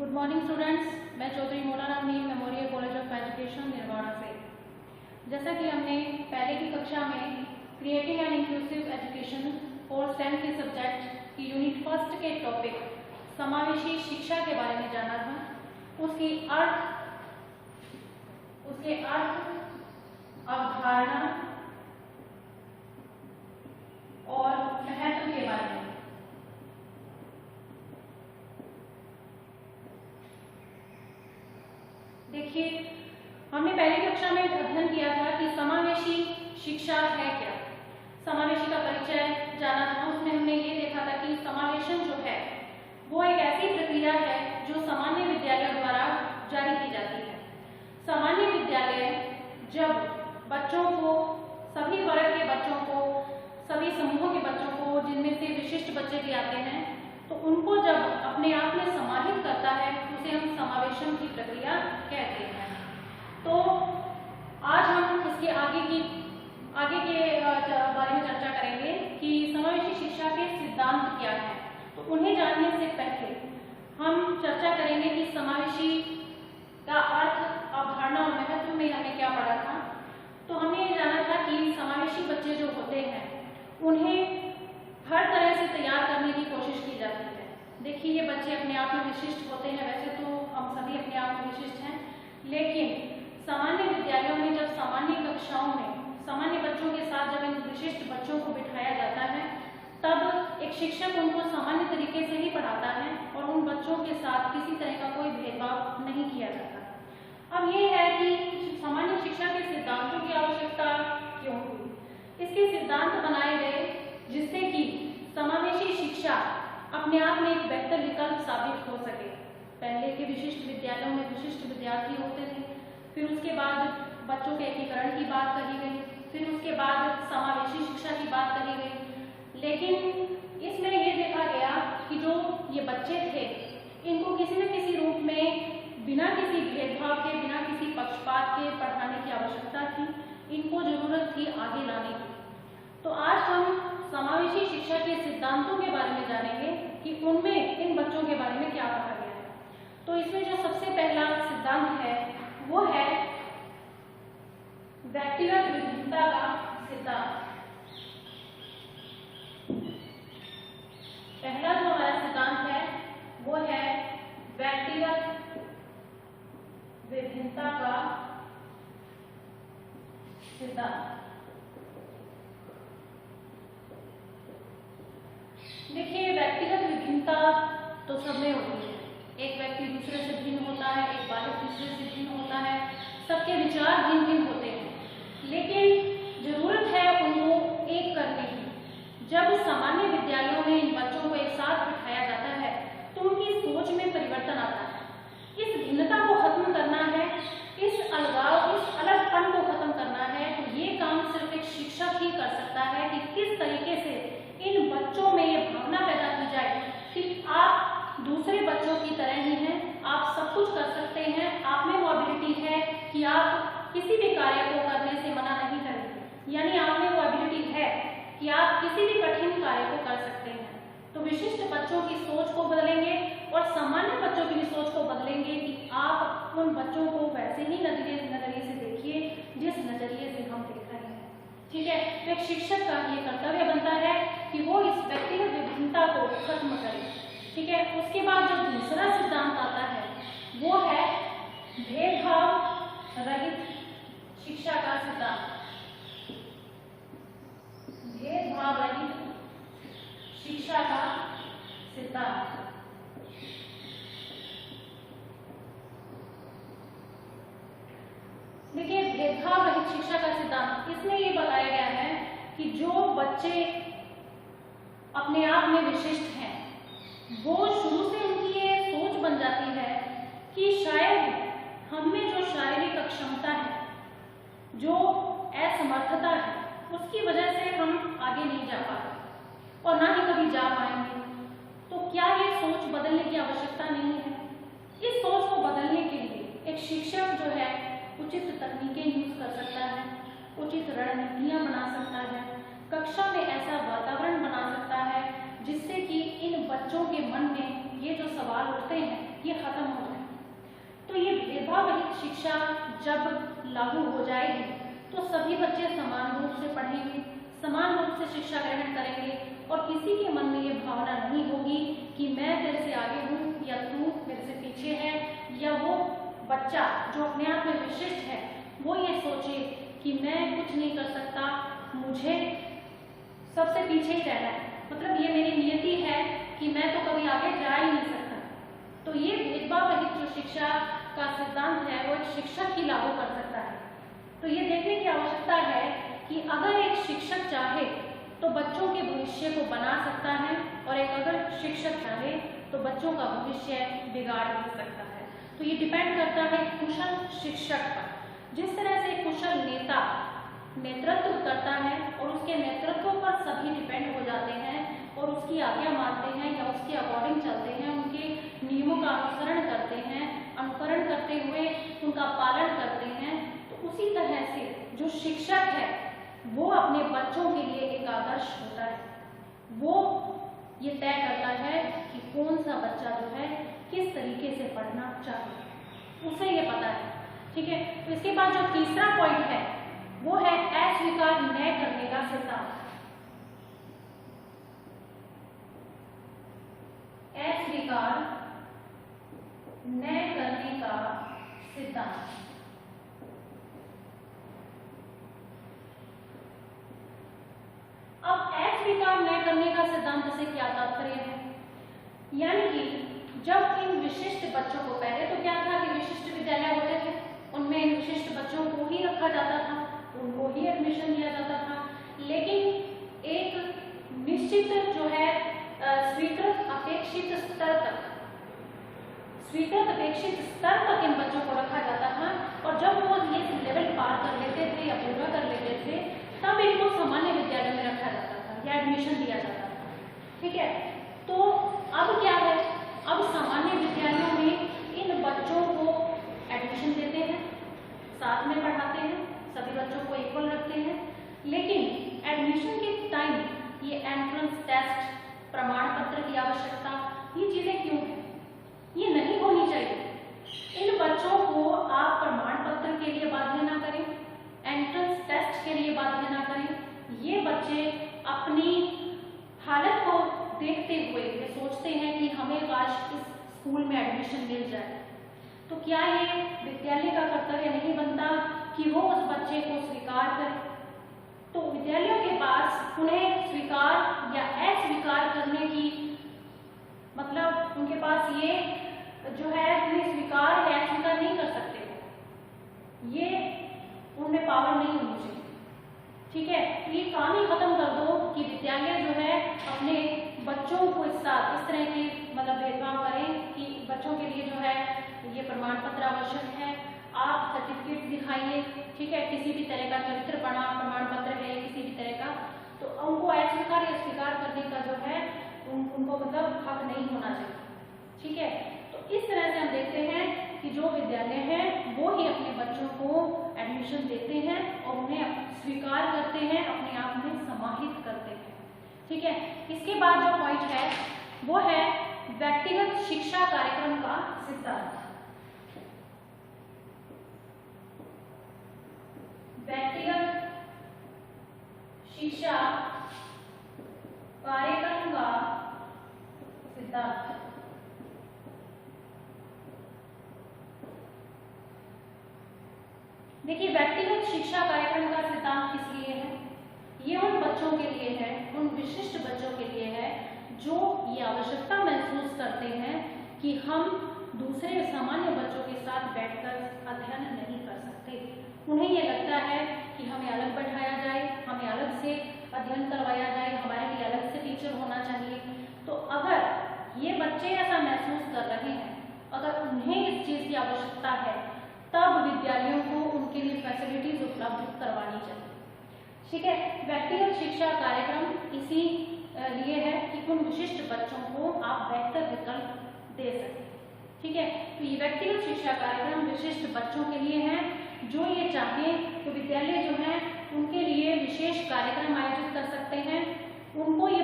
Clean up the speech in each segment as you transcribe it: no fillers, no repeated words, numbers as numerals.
Good morning students, मैं चौधरी मौलाना अमीन memorial college of education nirvana से। जैसा कि हमने पहले की कक्षा में क्रिएटिंग एंड इंक्लूसिव एजुकेशन और स्टेम के सब्जेक्ट की यूनिट फर्स्ट के टॉपिक समावेशी शिक्षा के बारे में जाना था, उसके अर्थ, अवधारणा और महत्व के बारे में। देखिए, हमने पहली कक्षा में अध्ययन किया था कि समावेशी शिक्षा है क्या। समावेशी का परिचय जाना था। उसमें हमने ये देखा था कि समावेशन जो है वो एक ऐसी प्रक्रिया है जो सामान्य विद्यालयों द्वारा जारी की जाती है। सामान्य विद्यालय जब बच्चों को, सभी वर्ग के बच्चों को, सभी समूहों के बच्चों को, जिनमें से विशिष्ट बच्चे भी आते हैं, तो उनको जब अपने आप में समाहित करता है उसे हम समावेशन की प्रक्रिया कहते हैं। तो आज हम इसके आगे के बारे में चर्चा करेंगे कि समावेशी शिक्षा के सिद्धांत क्या हैं। तो उन्हें जानने से पहले हम चर्चा करेंगे कि समावेशी का अर्थ, अवधारणा और महत्व में हमने क्या पढ़ा था। तो हमने ये जाना था कि समावेशी बच्चे जो होते हैं उन्हें हर तरह से तैयार करने की कोशिश की जाती है। देखिए, ये बच्चे अपने आप में विशिष्ट होते हैं। वैसे तो हम सभी अपने आप में विशिष्ट हैं, लेकिन सामान्य विद्यालयों में जब सामान्य कक्षाओं में सामान्य बच्चों के साथ जब इन विशिष्ट बच्चों को बिठाया जाता है, तब एक शिक्षक उनको सामान्य तरीके से ही पढ़ाता है और उन बच्चों के साथ किसी तरह का कोई भेदभाव नहीं किया जाता। अब ये है कि सामान्य शिक्षा के सिद्धांतों की आवश्यकता क्यों हुई। इसके सिद्धांत बनाए गए जिससे कि समावेशी शिक्षा अपने आप में एक बेहतर विकल्प साबित हो सके। पहले के विशिष्ट विद्यालयों में विशिष्ट विद्यार्थी होते थे, फिर उसके बाद बच्चों के एकीकरण की बात कही गई, फिर उसके बाद समावेशी शिक्षा की बात कही गई। लेकिन इसमें ये देखा गया कि जो ये बच्चे थे, इनको किसी न किसी रूप में बिना किसी भेदभाव के, बिना किसी पक्षपात के पढ़ाने की आवश्यकता थी। इनको जरूरत थी आगे लाने की। तो आज हम समावेशी शिक्षा के सिद्धांतों के बारे में जानेंगे कि उनमें इन बच्चों के बारे में क्या कहा गया है। तो इसमें जो सबसे पहला सिद्धांत है वो है व्यक्तिगत विभिन्नता का सिद्धांत। पहला जो हमारा सिद्धांत है वो है व्यक्तिगत विभिन्नता का सिद्धांत। देखिए, व्यक्तिगत विभिन्नता तो सब में होती है। एक व्यक्ति दूसरे से भिन्न होता है, एक बालक दूसरे से भिन्न होता है, सबके विचार भिन्न भिन्न होते हैं, लेकिन जरूरत है उनको एक करने की। जब सामान्य विद्यालयों में इन बच्चों को एक साथ बिठाया जाता है तो उनकी सोच में परिवर्तन आता है। इस भिन्नता को खत्म करना है, इस अलगाव, इस अलगपन को खत्म करना है। तो ये काम सिर्फ एक शिक्षक ही कर सकता है कि किस तरीके से इन बच्चों में ये भावना पैदा की जाए कि आप दूसरे बच्चों की तरह ही हैं, आप सब कुछ कर सकते हैं, आप में वो एबिलिटी है कि आप किसी भी कार्य को करने से मना नहीं करेंगे। यानी आप में वो एबिलिटी है कि आप किसी भी कठिन कार्य को कर सकते हैं। तो विशिष्ट बच्चों की सोच को बदलेंगे और सामान्य बच्चों की भी सोच को बदलेंगे कि आप उन बच्चों को वैसे ही नजरिए से देखिए जिस नजरिए से हम देख रहे हैं। ठीक है, तो एक शिक्षक का ये कर्तव्य बनता है कि वो इस व्यक्तिगत विभिन्नता को खत्म करे। ठीक है, उसके बाद जो दूसरा सिद्धांत आता है वो है भेदभाव रहित शिक्षा का सिद्धांत। भेदभाव रहित शिक्षा का सिद्धांत। देखिए, भेदभाव रहित शिक्षा का सिद्धांत, इसमें ये बताया गया है कि जो बच्चे अपने आप में विशिष्ट हैं, वो शुरू से उनकी ये सोच बन जाती है कि शायद हमें जो शारीरिक अक्षमता है, जो असमर्थता है, उसकी वजह से हम आगे नहीं जा पाते और ना ही कभी जा पाएंगे। तो क्या ये सोच बदलने की आवश्यकता नहीं है? इस सोच को बदलने के लिए एक शिक्षक जो है उचित तकनीकें यूज कर सकता है, उचित रणनीतियां बना सकता है, कक्षा में ऐसा वातावरण बना सकता है जिससे कि इन बच्चों के मन में ये जो सवाल उठते हैं ये खत्म हो भेदभाव रहित शिक्षा जब लागू हो जाएगी तो सभी बच्चे समान रूप से पढ़ेंगे, समान रूप से शिक्षा ग्रहण करेंगे और किसी के मन में ये भावना नहीं होगी कि मैं तेरे से आगे हूँ या तू मेरे से पीछे है, या वो बच्चा जो अपने आप में विशिष्ट है वो ये सोचे कि मैं कुछ नहीं कर सकता, मुझे सबसे पीछे ही रहना है, मतलब ये मेरी नियति है कि मैं तो कभी आगे जा ही नहीं सकता। तो ये भेदभाव रहित जो शिक्षा का सिद्धांत है वो एक शिक्षक ही लागू कर सकता है। तो ये देखने की आवश्यकता है कि अगर एक शिक्षक चाहे तो बच्चों के भविष्य को बना सकता है और एक अगर शिक्षक चाहे तो बच्चों का भविष्य बिगाड़ भी सकता है। तो ये डिपेंड करता है कुशल शिक्षक पर। जिस तरह से कुशल नेता नेतृत्व करता है और उसके नेतृत्व पर सभी डिपेंड हो जाते हैं और उसकी आज्ञा मानते हैं या उसके अकॉर्डिंग चलते हैं, उनके नियमों का अनुसरण करते हैं, अनुकरण करते हुए उनका पालन करते हैं, तो उसी तरह से जो शिक्षक है वो अपने बच्चों के लिए एक आदर्श होता है। वो ये तय करता है कि कौन सा बच्चा जो है किस तरीके से पढ़ना चाहिए, उसे ये पता है। ठीक है, तो इसके बाद जो तीसरा पॉइंट है वो है अस्वीकार न करने का सिद्धांत। अस्वीकार न करने का सिद्धांत। अब अस्वीकार न करने का सिद्धांत से क्या तात्पर्य है, यानी कि जब इन विशिष्ट बच्चों को, पहले तो क्या था कि विशिष्ट विद्यालय होते थे, उनमें इन विशिष्ट बच्चों को ही रखा जाता था, उनको ही एडमिशन दिया जाता था, लेकिन एक निश्चित जो है स्वीकृत अपेक्षित स्तर तक इन बच्चों को रखा जाता था और जब वो ये लेवल पार कर लेते थे या पूरा कर लेते थे तब इनको सामान्य विद्यालय में रखा जाता था या एडमिशन दिया जाता था। ठीक है, तो अब क्या है, अब सामान्य विद्यालयों में इन बच्चों को एडमिशन देते हैं, साथ में पढ़ाते हैं, सभी बच्चों को इक्वल रखते हैं, लेकिन एडमिशन के टाइम ये एंट्रेंस टेस्ट, प्रमाण पत्र की आवश्यकता, ये चीजें क्यों है, ये नहीं होनी चाहिए। इन बच्चों को आप प्रमाण पत्र के लिए बाध्य ना करें, एंट्रेंस टेस्ट के लिए बाध्य ना करें। ये बच्चे अपनी हालत को देखते हुए ये सोचते हैं कि हमें काश इस स्कूल में एडमिशन मिल जाए, तो क्या ये विद्यालय का कर्तव्य नहीं बनता कि वो उस बच्चे को स्वीकार करे? तो विद्यालयों के पास उन्हें स्वीकार या अस्वीकार करने की, मतलब उनके पास ये जो है उन्हें स्वीकार या अस्वीकार नहीं कर सकते, ये उनमें पावर नहीं होनी चाहिए। ठीक है, तो ये काम ही खत्म कर दो कि विद्यालय जो है अपने बच्चों को इस तरह की मतलब भेदभाव करें कि बच्चों के लिए जो है ये प्रमाण पत्र आवश्यक है, आप सर्टिफिकेट दिखाइए। ठीक है, किसी भी तरह का चरित्र प्रमाण पत्र है किसी भी तरह का, तो उनको अस्वीकार या स्वीकार करने का जो है उनको मतलब हक नहीं होना चाहिए। ठीक है, तो इस तरह से हम देखते हैं कि जो विद्यालय है वो ही अपने बच्चों को एडमिशन देते हैं और उन्हें स्वीकार करते हैं, अपने आप में समाहित करते हैं। ठीक है, इसके बाद जो पॉइंट है वो है व्यक्तिगत शिक्षा कार्यक्रम का सिद्धांत। व्यक्तिगत शिक्षा कार्यक्रम का सिद्धांत। देखिए, व्यक्तिगत शिक्षा कार्यक्रम का सिद्धांत किस लिए है? ये उन बच्चों के लिए है, उन विशिष्ट बच्चों के लिए है जो ये आवश्यकता महसूस करते हैं कि हम दूसरे सामान्य बच्चों के साथ बैठकर अध्ययन नहीं कर सकते। उन्हें ये लगता है कि हमें अलग बैठाया जाए, हमें अलग से अध्ययन करवाया जाए, हमारे लिए अलग से टीचर होना चाहिए। तो अगर ये बच्चे ऐसा महसूस कर रहे हैं, अगर उन्हें इस चीज़ की आवश्यकता है, तब विद्यालयों को उनके लिए फैसिलिटीज उपलब्ध करवानी चाहिए। ठीक है, व्यक्तिगत शिक्षा कार्यक्रम इसी लिए है कि उन विशिष्ट बच्चों को आप बेहतर विकल्प दे सकें। ठीक है, तो ये व्यक्तिगत शिक्षा कार्यक्रम विशिष्ट बच्चों के लिए है जो ये चाहें तो विद्यालय जो है उनके लिए विशेष कार्यक्रम आयोजित कर सकते हैं, उनको ये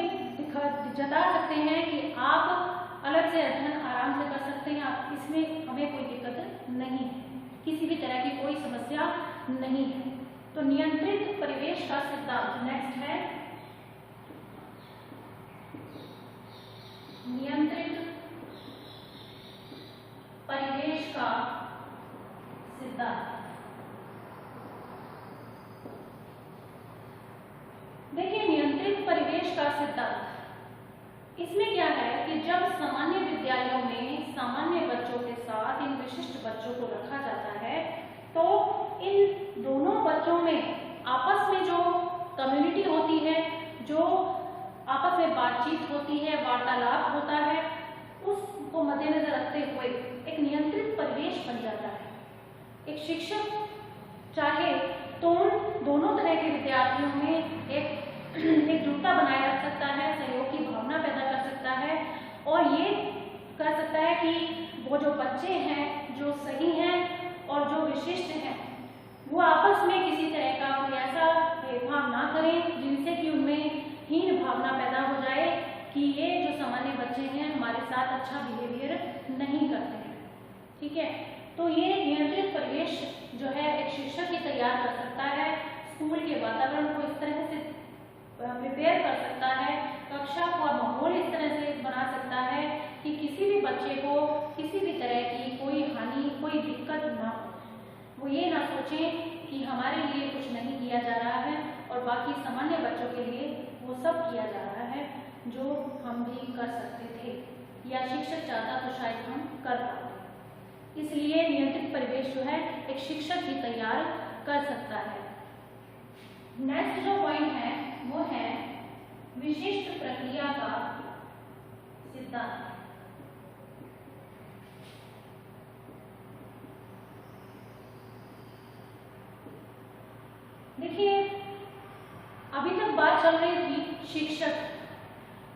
जता सकते हैं कि आप अलग से अध्ययन आराम से कर सकते हैं, आप इसमें हमें कोई दिक्कत नहीं है। किसी भी तरह की कोई समस्या नहीं है। तो नियंत्रित परिवेश का सिद्धांत नेक्स्ट है, नियंत्रित परिवेश का सिद्धांत। देखिए, नियंत्रित परिवेश का सिद्धांत, इसमें क्या है कि जब सामान्य विद्यालयों में सामान्य बच्चों के साथ इन विशिष्ट बच्चों को रखा जाता है, तो इन दोनों बच्चों में आपस में जो कम्युनिटी होती है, जो आपस में बातचीत होती है, वार्तालाप होता है, उसको मद्देनजर रखते हुए एक नियंत्रित परिवेश बन जाता है। एक शिक्षक चाहे तो उन दोनों तरह के विद्यार्थियों में एकजुटता बनाए रख सकता है, सहयोग की भावना पैदा कर सकता है और ये कर सकता है कि वो जो बच्चे हैं जो सही हैं और जो विशिष्ट हैं वो आपस में किसी तरह का कोई ऐसा भेदभाव ना करें जिनसे कि उनमें हीन भावना पैदा हो जाए कि ये जो सामान्य बच्चे हैं हमारे साथ अच्छा बिहेवियर नहीं करते हैं। ठीक है, तो ये नियंत्रित परिवेश जो है एक शिक्षक ही तैयार कर सकता है, स्कूल के वातावरण को इस तरह से प्रिपेयर कर सकता है, कक्षा का माहौल इस तरह से बना सकता है कि किसी भी बच्चे को किसी भी तरह की कोई हानि, कोई दिक्कत ना हो। वो ये ना सोचें कि हमारे लिए कुछ नहीं किया जा रहा है और बाकी सामान्य बच्चों के लिए वो सब किया जा रहा है जो हम भी कर सकते थे या शिक्षक चाहता तो शायद हम कर पाते। इसलिए नियंत्रित परिवेश जो है एक शिक्षक ही तैयार कर सकता है। नेक्स्ट जो पॉइंट है वो है विशिष्ट प्रक्रिया का सिद्धांत। देखिए, अभी तक बात चल रही थी शिक्षक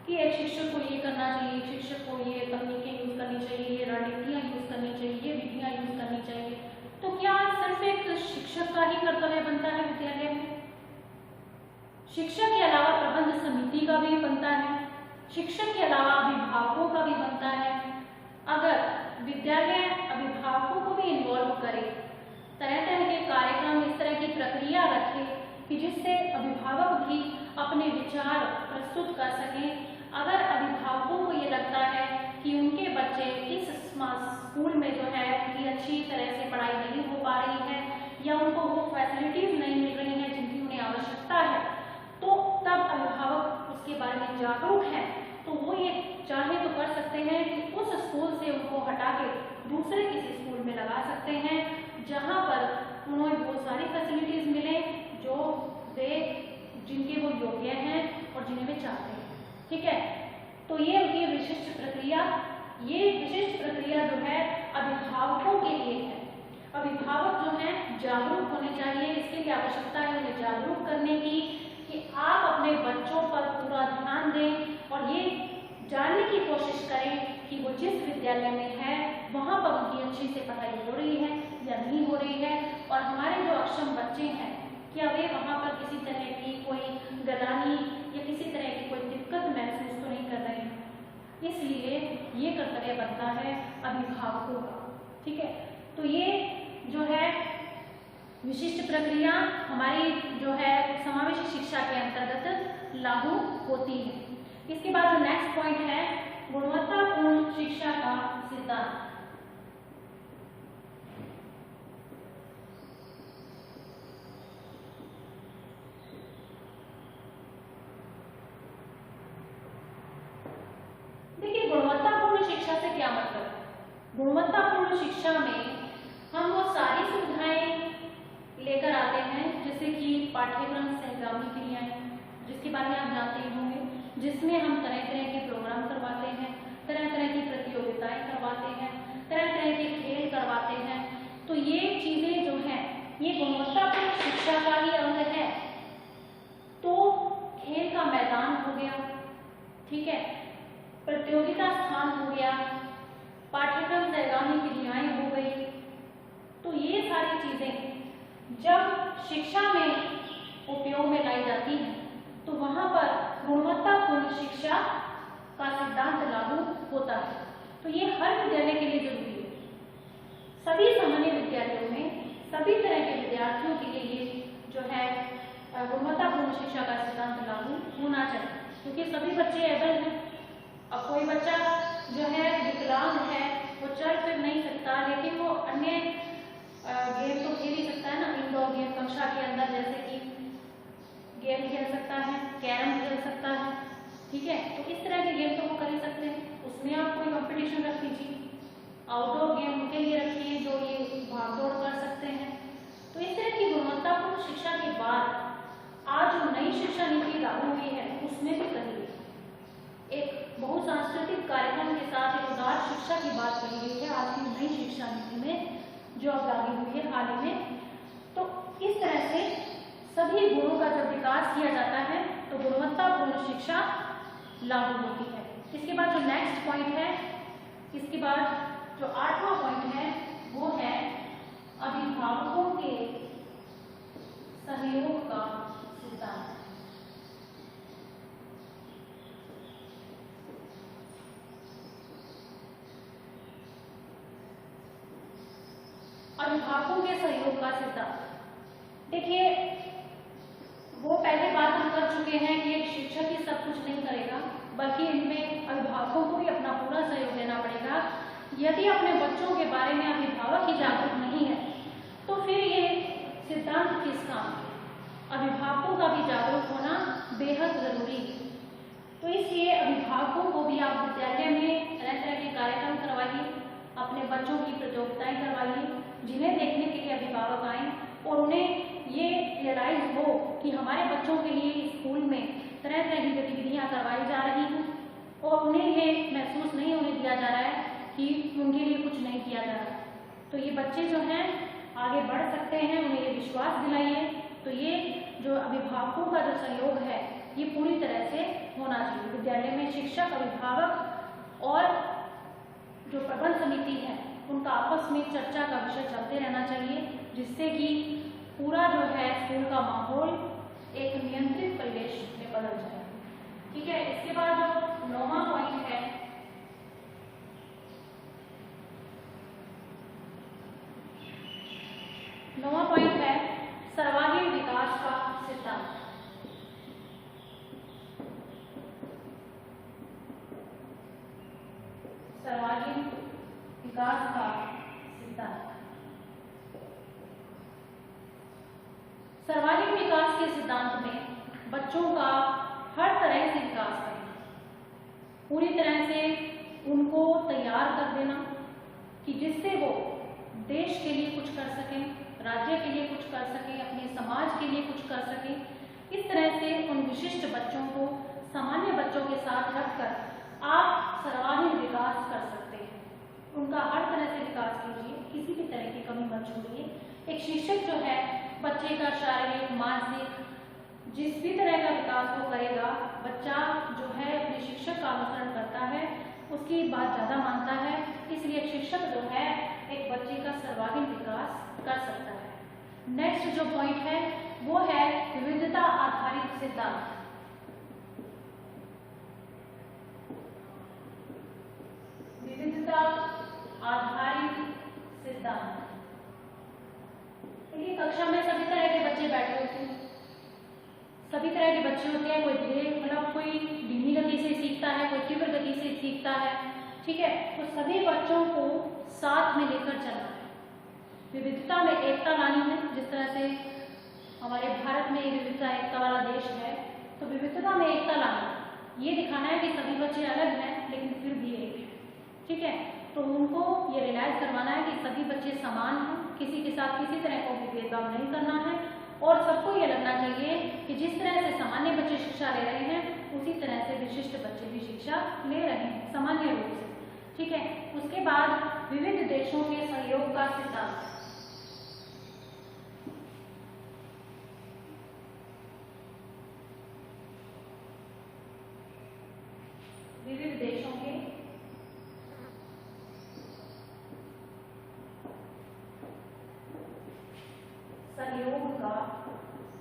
कि एक शिक्षक को ये करना चाहिए, एक शिक्षक को ये तकनीकें यूज करनी चाहिए, ये रणनीतियां यूज करनी चाहिए, ये विधियां यूज करनी चाहिए। तो क्या सिर्फ एक शिक्षक का ही कर्तव्य बनता है विद्यालय में? शिक्षक के अलावा प्रबंध समिति का भी बनता है, शिक्षक के अलावा अभिभावकों का भी बनता है। अगर विद्यालय अभिभावकों को भी इन्वॉल्व करे, तरह तरह के कार्यक्रम, इस तरह की प्रक्रिया रखे कि जिससे अभिभावक भी अपने विचार प्रस्तुत कर सकें। अगर अभिभावकों को ये लगता है कि उनके बच्चे इस स्कूल में जो है उनकी अच्छी तरह से पढ़ाई नहीं हो पा रही है या उनको वो फैसिलिटीज नहीं मिल रही हैं जिनकी उन्हें आवश्यकता है, तो तब अभिभावक उसके बारे में जागरूक है तो वो ये चाहे तो कर सकते हैं कि उस स्कूल से उनको हटा के दूसरे किसी स्कूल में लगा सकते हैं जहाँ पर उन्हें वो सारी फैसिलिटीज मिले जो वे जिनके वो योग्य हैं और जिन्हें वे चाहते हैं। ठीक है, तो ये होती है विशिष्ट प्रक्रिया। ये विशिष्ट प्रक्रिया जो है अभिभावकों के लिए है। अभिभावक जो हैं जागरूक होने चाहिए, इसके लिए आवश्यकता है उन्हें जागरूक करने की कि आप अपने बच्चों पर पूरा ध्यान दें और ये जानने की कोशिश करें कि वो जिस विद्यालय में है वहाँ पर उनकी अच्छी से पढ़ाई हो रही है या नहीं हो रही है और हमारे जो अक्षम बच्चे हैं क्या वे वहाँ पर किसी तरह की कोई गलानी या किसी तरह की कोई दिक्कत महसूस तो नहीं कर रहे हैं। इसलिए ये कर्तव्य बनता है अभिभावकों का। ठीक है, तो ये जो है विशिष्ट प्रक्रिया हमारी जो है समावेशी शिक्षा के अंतर्गत लागू होती है। इसके बाद जो नेक्स्ट पॉइंट है गुणवत्तापूर्ण शिक्षा का सिद्धांत। देखिए, गुणवत्तापूर्ण शिक्षा से क्या मतलब है? गुणवत्तापूर्ण शिक्षा में हम वो सारी सुविधाएं लेकर आते हैं जैसे कि पाठ्यक्रम सहगामी क्रियाएं, जिसके बारे में आप जानते होंगे, जिसमें हम तरह तरह के प्रोग्राम करवाते हैं, तरह तरह की प्रतियोगिताएं करवाते हैं, तरह तरह के खेल करवाते हैं। तो ये चीजें जो हैं ये गुणवत्तापूर्ण शिक्षा का ही अंग है। तो खेल का मैदान हो गया, ठीक है, प्रतियोगिता स्थान हो गया, पाठ्यक्रम सहगामी क्रियाएं हो गई। तो ये सारी चीजें जब शिक्षा में उपयोग में लाई जाती है तो वहां पर गुणवत्तापूर्ण शिक्षा का सिद्धांत लागू होता है। तो ये हर विद्यालय के लिए जरूरी है। सभी सामान्य विद्यालयों में सभी तरह के विद्यार्थियों के लिए ये जो है गुणवत्तापूर्ण शिक्षा का सिद्धांत लागू होना चाहिए, क्योंकि सभी बच्चे एबल हैं। अब कोई बच्चा जो है विकलांग है, वो चल फिर नहीं सकता, लेकिन वो अन्य गेम तो खेल ही सकता है ना, इंडोर गेम कक्षा के अंदर, जैसे कि गेम खेल सकता है, कैरम खेल सकता है, ठीक है। तो इस तरह के गेम तो वो कर ही सकते हैं, उसमें आप कोई कंपटीशन रख दीजिए। आउटडोर गेम उनके लिए रखिए जो ये भाग दौड़ कर सकते हैं। तो इस तरह की गुणवत्तापूर्ण शिक्षा के बाद आज जो नई शिक्षा नीति लागू हुई है उसमें भी कही एक बहुसांस्कृतिक कार्यक्रम के साथ एक उदार शिक्षा की बात कही गई है आज की नई शिक्षा नीति में जो अब लागू हुई है हाल ही में। तो इस तरह से सभी गुणों का जब विकास किया जाता है तो गुणवत्तापूर्ण शिक्षा लागू होती है। इसके बाद जो नेक्स्ट पॉइंट है, इसके बाद जो 8वां पॉइंट है वो है अभिभावकों के सहयोग का सिद्धांत। अभिभावकों के सहयोग का सिद्धांत, देखिए वो पहले बात हम कर चुके हैं कि एक शिक्षक ही सब कुछ नहीं करेगा, बल्कि इनमें अभिभावकों को भी अपना पूरा सहयोग देना पड़ेगा। यदि अपने बच्चों के बारे में अभिभावक ही जागरूक नहीं है तो फिर ये सिद्धांत किस काम के। अभिभावकों का भी जागरूक होना बेहद जरूरी है। तो इसलिए अभिभावकों को भी आप विद्यालय में तरह तरह के कार्यक्रम करवाइए, अपने बच्चों की प्रतियोगिताएं करवाइए, जिन्हें देखने के लिए अभिभावक आए और उन्हें ये रियलाइज हो कि हमारे बच्चों के लिए स्कूल में तरह तरह की गतिविधियां करवाई जा रही हैं और उन्हें ये महसूस नहीं होने दिया जा रहा है कि उनके लिए कुछ नहीं किया जा रहा। तो ये बच्चे जो हैं आगे बढ़ सकते हैं, उन्हें ये विश्वास दिलाइए। तो ये जो अभिभावकों का जो सहयोग है ये पूरी तरह से होना चाहिए। विद्यालय में शिक्षक, अभिभावक और जो प्रबंध समिति है उनका आपस में चर्चा का विषय चलते रहना चाहिए, जिससे कि पूरा जो है स्कूल का माहौल एक नियंत्रित परिवेश में बदल जाए। ठीक है। इसके बाद जो 9वां पॉइंट है, सर्वांगीण विकास का सिद्धांत। सर्वांगीण विकास का सिद्धांत। सर्वांगीण विकास के सिद्धांत में बच्चों का हर तरह से विकास करना, पूरी तरह से उनको तैयार कर देना कि जिससे वो देश के लिए कुछ कर सकें, राज्य के लिए कुछ कर सकें, अपने समाज के लिए कुछ कर सकें। इस तरह से उन विशिष्ट बच्चों को सामान्य बच्चों के साथ रखकर आप सर्वांगीण विकास कर सकते हैं। उनका हर तरह से विकास कीजिए, किसी भी तरह की कमी मत छोड़िए। एक शिक्षक जो है बच्चे का शारीरिक, मानसिक, जिस भी तरह का विकास वो करेगा, बच्चा जो है अपने शिक्षक का अनुसरण करता है, उसकी बात ज़्यादा मानता है। इसलिए शिक्षक जो है एक बच्चे का सर्वांगीण विकास कर सकता है। नेक्स्ट जो पॉइंट है वो है विविधता आधारित सिद्धांत। विविधता आधारित सिद्धांत। देखिए कक्षा में सभी तरह के बच्चे बैठे होते हैं, सभी तरह के बच्चे होते हैं। कोई धीरे मतलब कोई धीमी गति से सीखता है, कोई तीव्र गति से सीखता है, ठीक है। तो सभी बच्चों को साथ में लेकर चलना है, विविधता में एकता लानी है। जिस तरह से हमारे भारत में विविधता एकता वाला देश है, तो विविधता में एकता लाना, ये दिखाना है कि सभी बच्चे अलग हैं लेकिन फिर भी एक है, ठीक है। तो उनको ये रियलाइज करवाना है कि सभी बच्चे समान हैं, किसी के साथ किसी तरह का भी भेदभाव नहीं करना है और सबको ये लगना चाहिए कि जिस तरह से सामान्य बच्चे शिक्षा ले रहे हैं उसी तरह से विशिष्ट बच्चे भी शिक्षा ले रहे हैं सामान्य रूप से, ठीक है। उसके बाद विविध देशों के सहयोग का सिद्धांत। विविध देशों के सहयोग का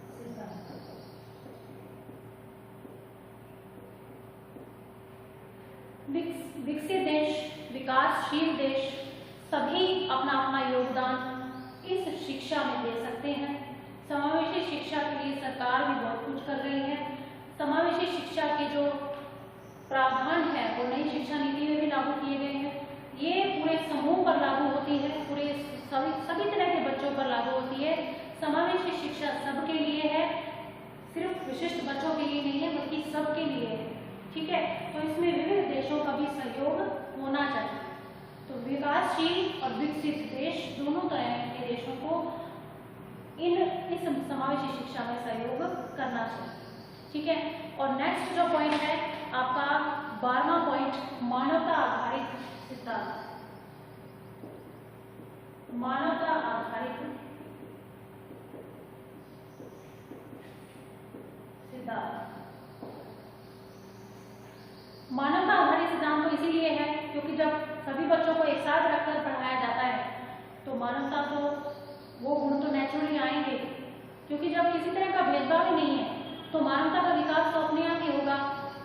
सिद्धांत। विकसित देश, विकासशील देश सभी अपना अपना योगदान इस शिक्षा में दे सकते हैं। समावेशी शिक्षा के लिए सरकार भी बहुत कुछ कर रही है। समावेशी शिक्षा के जो प्रावधान है वो नई शिक्षा नीति में भी लागू किए गए हैं। ये पूरे समूह पर लागू होती है, पूरे सभी तरह के बच्चों पर लागू होती है। समावेशी शिक्षा सबके लिए है, सिर्फ विशिष्ट बच्चों के लिए नहीं है बल्कि सबके लिए है। ठीक है, तो इसमें विविध देशों का भी सहयोग होना चाहिए। तो विकासशील और विकसित देश दोनों तरह के देशों को इस समावेशी शिक्षा में सहयोग करना चाहिए। ठीक है, और नेक्स्ट जो पॉइंट है आपका 12वां पॉइंट, मानवता आधारित सिद्धांत। मानवता आधारित सिद्धांत। मानवता आधारित सिद्धांत तो इसीलिए है क्योंकि जब सभी बच्चों को एक साथ रखकर पढ़ाया जाता है तो मानवता तो वो गुण तो नेचुरली आएंगे, क्योंकि जब किसी तरह का भेदभाव ही नहीं है तो मानवता का विकास तो अपने आप ही होगा।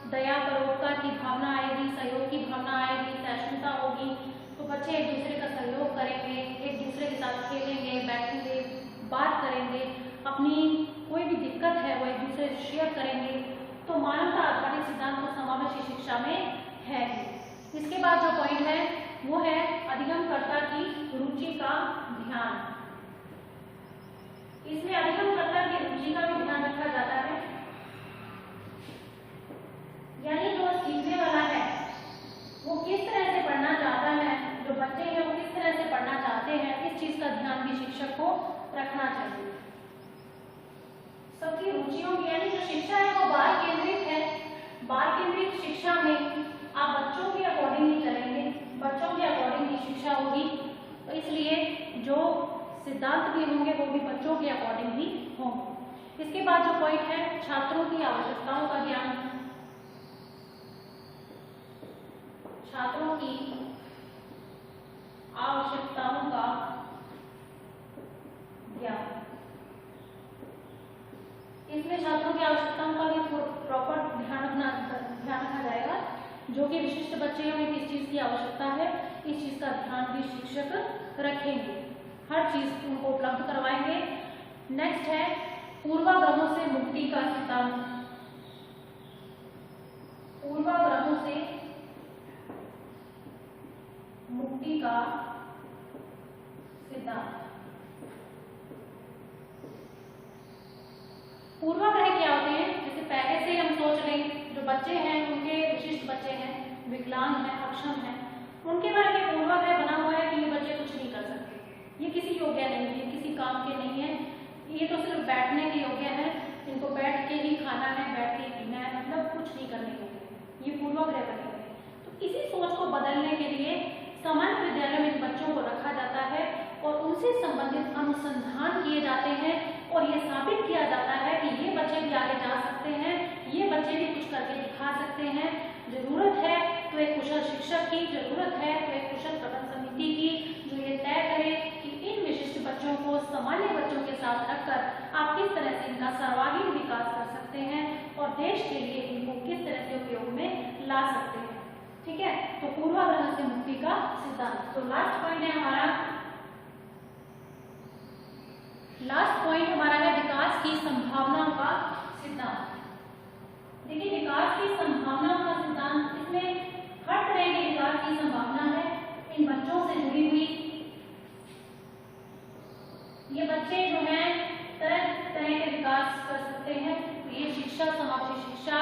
दया, परोपकार की भावना आएगी, सहयोग की भावना आएगी, सहिष्णुता होगी, तो बच्चे एक दूसरे का सहयोग करेंगे, एक दूसरे के साथ खेलेंगे, बैठेंगे, बात करेंगे, अपनी कोई भी दिक्कत है वो एक दूसरे से शेयर करेंगे। तो मानवता आधारित सिद्धांत तो समावेशी शिक्षा में है। इसके बाद जो पॉइंट है वो है अधिगमकर्ता की रुचि का ध्यान। इसमें अधिगमकर्ता की रुचि का भी ध्यान रखा जाता है, यानी जो सीखने वाला है वो किस तरह से पढ़ना चाहता है, जो बच्चे हैं वो किस तरह से पढ़ना चाहते हैं, इस चीज का ध्यान भी शिक्षक को रखना चाहिए। सबकी रुचियों की, यानी जो शिक्षा है वो बाल केंद्रित है। बाल केंद्रित शिक्षा में आप बच्चों के अकॉर्डिंग ही चलेंगे, बच्चों के अकॉर्डिंग ही शिक्षा होगी, तो इसलिए जो सिद्धांत भी होंगे वो भी बच्चों के अकॉर्डिंग ही होंगे। इसके बाद जो पॉइंट है छात्रों की आवश्यकताओं का ज्ञान। छात्रों की आवश्यकताओं का ज्ञान। इसमें छात्रों की आवश्यकताओं का भी प्रॉपर ध्यान रखा जाएगा। जो कि विशिष्ट बच्चे हैं उन्हें किस चीज की आवश्यकता है, इस चीज का ध्यान भी शिक्षक रखेंगे, हर चीज उनको उपलब्ध करवाएंगे। नेक्स्ट है पूर्वाग्रहों से मुक्ति का सिद्धांत। पूर्वाग्रहों से मुक्ति का सिद्धांत। पूर्वाग्रह क्या होते हैं? जैसे पहले से हम सोच रहे हैं जो बच्चे हैं उनके विशिष्ट बच्चे हैं, विकलांग हैं, अक्षम हैं, उनके बारे में पूर्वाग्रह बना हुआ है कि ये बच्चे कुछ नहीं कर सकते, ये किसी योग्य नहीं है, किसी काम के नहीं है, ये तो सिर्फ बैठने के योग्य है, इनको बैठ के ही खाना है, बैठ के पीना है, मतलब कुछ नहीं करने के लिए, ये पूर्वाग्रह बने हुए हैं। तो इसी सोच को बदलने के लिए सामान्य विद्यालय में इन बच्चों को रखा जाता है और उनसे संबंधित अनुसंधान किए जाते हैं और ये साबित किया जाता है कि ये बच्चे भी आगे जा सकते हैं, ये बच्चे भी कुछ करके दिखा सकते हैं। जरूरत है तो एक कुशल शिक्षक की, जरूरत है तो एक कुशल प्रबंधन समिति की, जो ये तय करे कि इन विशिष्ट बच्चों को सामान्य बच्चों के साथ रखकर आप किस तरह से इनका सर्वांगीण विकास कर सकते हैं और देश के लिए इनको किस तरह से उपयोग में ला सकते हैं। ठीक है, तो पूर्वाग्रह से मुक्ति का सिद्धांत। तो लास्ट पॉइंट है हमारा है विकास की संभावनाओं का सिद्धांत। देखिए विकास की संभावनाओं का सिद्धांत, इसमें हर तरह के विकास की संभावना है इन बच्चों से जुड़ी हुई। ये बच्चे जो हैं तरह तरह के विकास कर सकते हैं। तो ये शिक्षा, समावेशी शिक्षा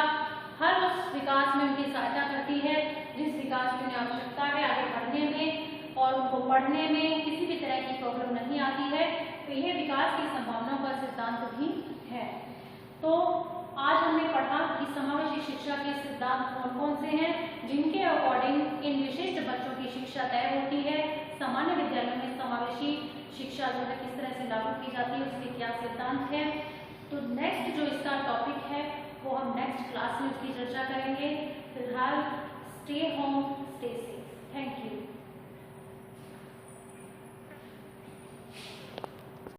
हर उस विकास में उनकी सहायता करती है जिस विकास की उन्हें आवश्यकता है आगे बढ़ने में, और उनको पढ़ने में किसी भी तरह की प्रॉब्लम नहीं आती है। तो ये विकास की संभावनाओं का सिद्धांत भी है। तो आज हमने पढ़ा कि समावेशी शिक्षा के सिद्धांत कौन कौन से हैं जिनके अकॉर्डिंग इन विशिष्ट बच्चों की शिक्षा तय होती है। सामान्य विद्यालयों में समावेशी शिक्षा जो है किस तरह से लागू की जाती है, उसके क्या सिद्धांत है। तो नेक्स्ट जो इसका टॉपिक है वो हम नेक्स्ट क्लास में उसकी चर्चा करेंगे। फिलहाल stay home, stay safe. Thank you.